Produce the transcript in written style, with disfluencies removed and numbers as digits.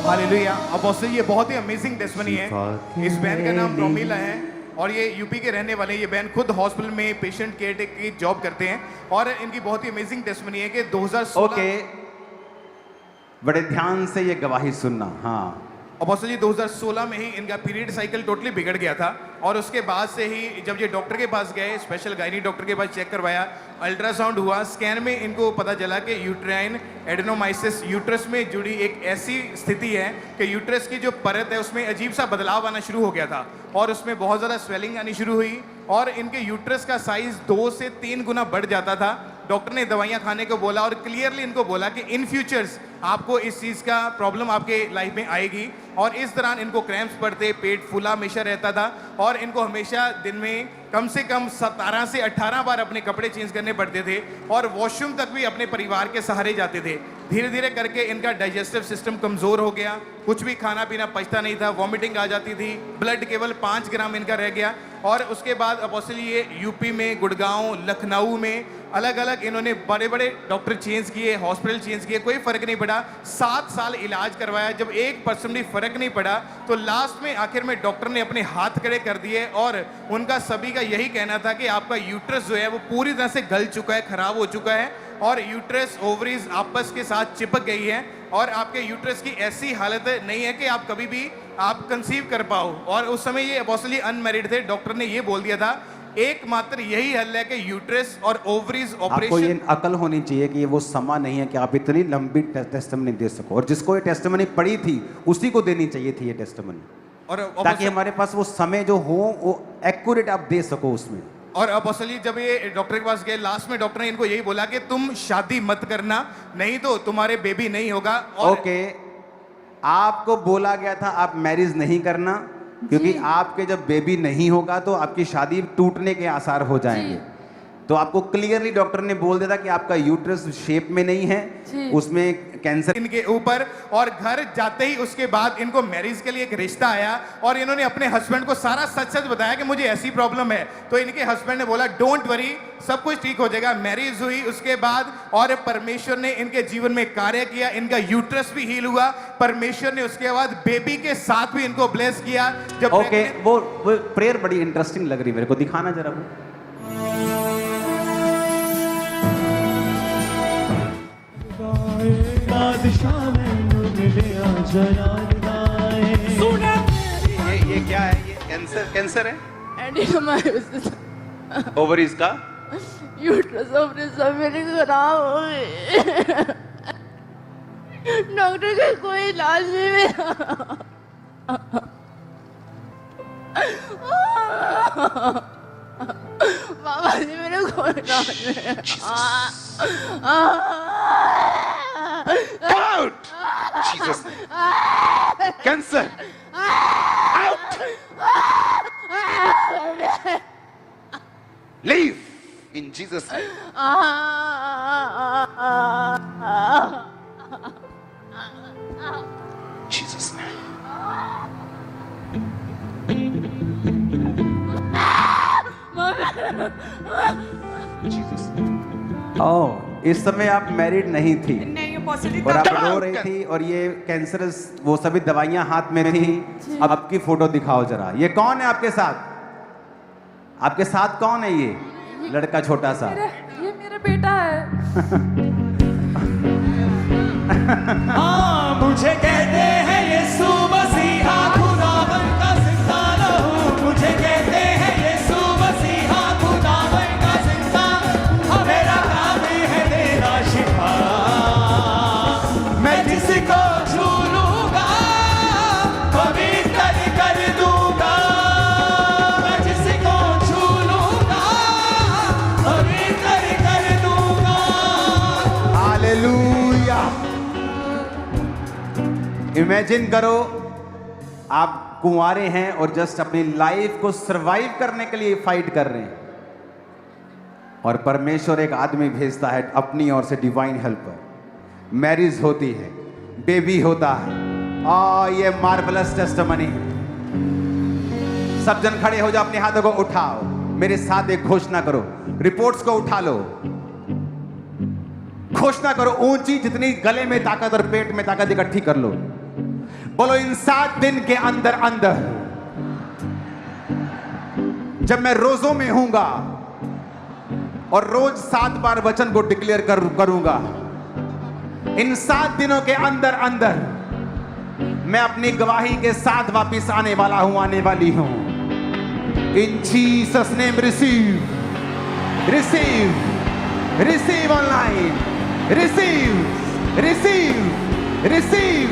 Hallelujah. Apostle ये बहुत ही amazing testimony है। इस बहन का नाम प्रोमिला है और ये यूपी के रहने वाले हैं। ये बहन खुद हॉस्पिटल में पेशेंट केयर टेक की जॉब करते हैं और इनकी बहुत ही अमेजिंग टेस्टिमनी है कि 2016 ओके, बड़े ध्यान से ये गवाही सुनना। हाँ, अपोस्टल जी 2016 में ही इनका पीरियड साइकिल टोटली बिगड़ गया था और उसके बाद से ही जब ये डॉक्टर के पास गए, स्पेशल गायनी डॉक्टर के पास चेक करवाया, अल्ट्रासाउंड हुआ, स्कैन में इनको पता चला कि यूट्राइन एडेनोमाइसिस, यूट्रस में जुड़ी एक ऐसी स्थिति है कि यूट्रस की जो परत है उसमें अजीब सा बदलाव आना शुरू हो गया था और उसमें बहुत ज़्यादा स्वेलिंग आनी शुरू हुई और इनके यूट्रस का साइज 2 से 3 गुना बढ़ जाता था। डॉक्टर ने दवाइयाँ खाने को बोला और क्लियरली इनको बोला कि इन फ्यूचर्स आपको इस चीज़ का प्रॉब्लम आपके लाइफ में आएगी और इस दौरान इनको क्रैम्प्स पड़ते, पेट फूला हमेशा रहता था और इनको हमेशा दिन में कम से कम 17 से 18 बार अपने कपड़े चेंज करने पड़ते थे और वॉशरूम तक भी अपने परिवार के सहारे जाते थे। धीरे धीरे करके इनका डाइजेस्टिव सिस्टम कमज़ोर हो गया, कुछ भी खाना पीना पचता नहीं था, वॉमिटिंग आ जाती थी, ब्लड केवल 5 ग्राम इनका रह गया और उसके बाद अपोस्टल ये यूपी में, गुड़गांव, लखनऊ में अलग अलग इन्होंने बड़े बड़े डॉक्टर चेंज किए, हॉस्पिटल चेंज किए, कोई फ़र्क नहीं पड़ा। 7 साल इलाज करवाया, जब 1% भी फ़र्क नहीं पड़ा तो लास्ट में आखिर में डॉक्टर ने अपने हाथ खड़े कर दिए और उनका सभी का यही कहना था कि आपका यूट्रस जो है वो पूरी तरह से गल चुका है, ख़राब हो चुका है और यूट्रस ओवरीज आपस के साथ चिपक गई है और आपके यूट्रस की ऐसी हालत नहीं है कि आप कभी भी आप कंसीव कर पाओ। और उस समय ये अपोस्टल अनमैरिड थे। डॉक्टर ने ये बोल दिया था एकमात्र यही हल है कि यूट्रस और ओवरीज ऑपरेशन। आपको ये अकल होनी चाहिए कि ये वो समा नहीं है कि आप इतनी लंबी टेस्टिमनी दे सको और जिसको ये टेस्टिमनी पड़ी थी उसी को देनी चाहिए थी ये टेस्टिमनी, और ताकि हमारे पास वो समय जो हो वो एक्यूरेट आप दे सको उसमें। और अपोस्टल जी जब ये डॉक्टर के पास गए, लास्ट में डॉक्टर ने इनको यही बोला कि तुम शादी मत करना, नहीं तो तुम्हारे बेबी नहीं होगा। और ओके, आपको बोला गया था आप मैरिज नहीं करना क्योंकि आपके जब बेबी नहीं होगा तो आपकी शादी टूटने के आसार हो जाएंगे। तो आपको क्लियरली डॉक्टर ने बोल दिया था कि आपका यूट्रस शेप में नहीं है, उसमें कैंसर इनके ऊपर। और घर जाते ही उसके बाद इनको मैरिज के लिए एक रिश्ता आया और इन्होंने अपने हस्बैंड को सारा सच सच बताया कि मुझे ऐसी प्रॉब्लम है। तो इनके हस्बैंड ने बोला डोंट वरी, सब कुछ ठीक हो जाएगा। मैरिज हुई उसके बाद और परमेश्वर ने इनके जीवन में कार्य किया, इनका यूट्रस भी हील हुआ। परमेश्वर ने उसके बाद बेबी के साथ भी इनको ब्लेस किया। जब ओके, वो प्रेयर बड़ी इंटरेस्टिंग लग रही मेरे को, दिखाना जरा वो। ये क्या है? ये कैंसर है? एडेनोमाइसिस ओवरीज का यूट्रस ऑपरेशन मेरी खराब हो गई। डॉक्टर का कोई इलाज नहीं मेरा। बाबा जी मेरे कोई इलाज नहीं। Out Jesus, cancer out, leave इन जीसस। Jesus name. Jesus. ओह, इस समय आप मैरिड नहीं थी और आप रो रही थी और ये कैंसरस वो सभी दवाइयां हाथ में थी। अब आपकी फोटो दिखाओ जरा। ये कौन है आपके साथ? आपके साथ कौन है ये लड़का छोटा सा? ये मेरा बेटा है। हाँ, मुझे कहते हैं यीशु मसीहा खुदावन का जिंदा लहू। मुझे कहते हैं यीशु मसीहा खुदावन का जिंदा। हाँ, मेरा काम ही है देना शिफा। मैं जिसको छू लूंगा पवित्र कर दूंगा। मैं जिसको छू लूंगा पवित्र कर दूंगा। हालेलुया। इमेजिन करो आप कुंवारे हैं और जस्ट अपनी लाइफ को सरवाइव करने के लिए फाइट कर रहे हैं और परमेश्वर एक आदमी भेजता है अपनी ओर से, डिवाइन हेल्पर। मैरिज होती है, बेबी होता है। ये मार्वलस टेस्टिमनी है। सब जन खड़े हो जाओ, अपने हाथों को उठाओ, मेरे साथ एक घोषणा करो। रिपोर्ट्स को उठा लो, घोषणा करो ऊंची, जितनी गले में ताकत और पेट में ताकत इकट्ठी कर लो। बोलो इन 7 दिन के अंदर अंदर जब मैं रोजों में हूंगा और रोज 7 बार वचन को डिक्लेयर करूंगा, इन 7 दिनों के अंदर अंदर मैं अपनी गवाही के साथ वापिस आने वाला हूं, आने वाली हूं। इन Jesus name receive, receive, receive online, receive, receive, receive.